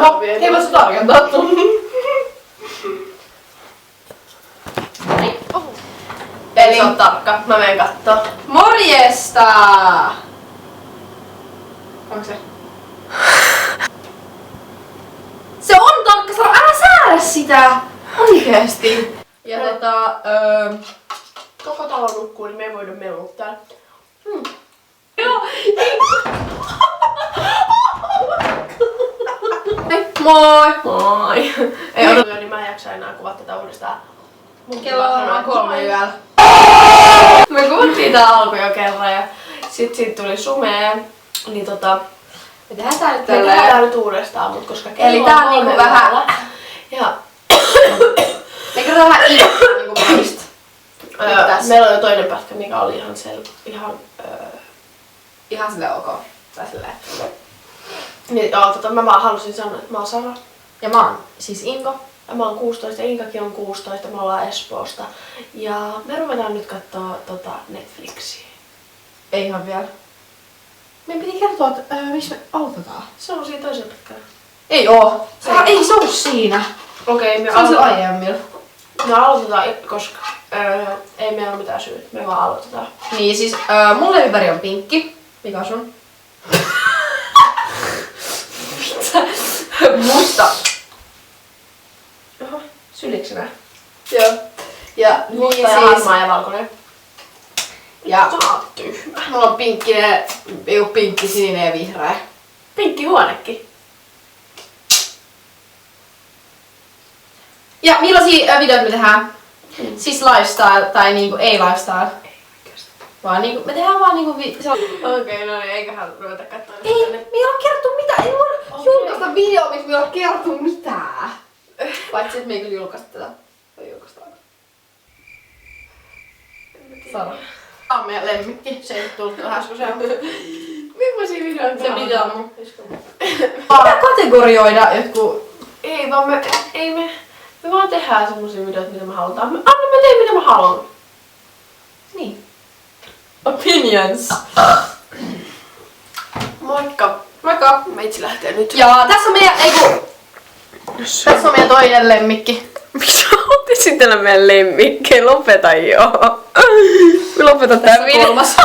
Oho, ei voi se tarkentaa. Eli se on tarkka. Mä menen kattoo. Morjesta! Onko se? Se on tarkka sana, älä säädä sitä! Oikeesti. Ja Koko talo nukkuu, niin me ei voida melua täällä. Joo, moi! Moi! Ei odota, niin mä en jaksa enää kuvata tätä uudestaan. Kello on 3 yöllä. Me kuvattiin tää alku jo kerran ja sit siitä tuli sumea. Niin Me tehdään tää nyt me tehdään tälleen. tää nyt uudestaan, mut koska kello Eli tää on niinku 3 vähän... yöllä. Ja Me kerrotaan vähän ilmaa niinku monista. meillä on jo toinen pätkä, mikä oli Ihan silleen ok. Tai silleen. niin, joo, mä vaan halusin sanoa, että mä oon Sara. Ja mä oon siis Inko. Ja mä oon 16 ja Inkakin on 16, me ollaan Espoosta. Ja me ruvetaan nyt kattoo Netflixiä. Ei ihan vielä. Meidän piti kertoa, että missä me aloitetaan. Se on siinä toisella pätkällä. Ei oo. Ei se oo siinä. Okei, Se on se aiemmilla. me aloitetaan, koska ei meillä ole mitään syytä. Me vaan aloitetaan. Niin siis mun levyväri on pinkki. Mikä on sun? Musta. Oho, sylikö nää? Joo. Ja Musta niin ja siis. harmaa ja valkoinen. Ja Sä oot tyhmä. mulla on pinkkinen, pinkki, sininen ja vihreä. Pinkki huonekin. Ja millaisia videoita me tehdään? Siis lifestyle tai niinku ei lifestyle. Vaan niinku, me tehdään vaan niinku Okei, no niin, eiköhän ruveta katsoa. Ei, me ei ole kerrottu mitään. Ei voida julkaista video, missä me ei ole kerrottu mitään. Paitsi että me ei kyllä julkaista tätä. Vai julkaistaan? Sara. Tää on meidän lemmikki. Se ei tullut äsken se on. Millaisia videoita? Se pitää mun. Aa. Pitää kategorioida jotkut. Ei vaan me vaan tehdään semmosia videoita, mitä me halutaan. Anna mä teen mitä mä haluan. Niin. Opinions. Moikka. Moikka. Meitsi lähtee nyt. Ja tässä on meidän, tässä on meidän toinen lemmikki. Miksi sä oot esitellä meidän lemmikkejä? Lopeta joo. Lopeta tää Tässä video. kolmas.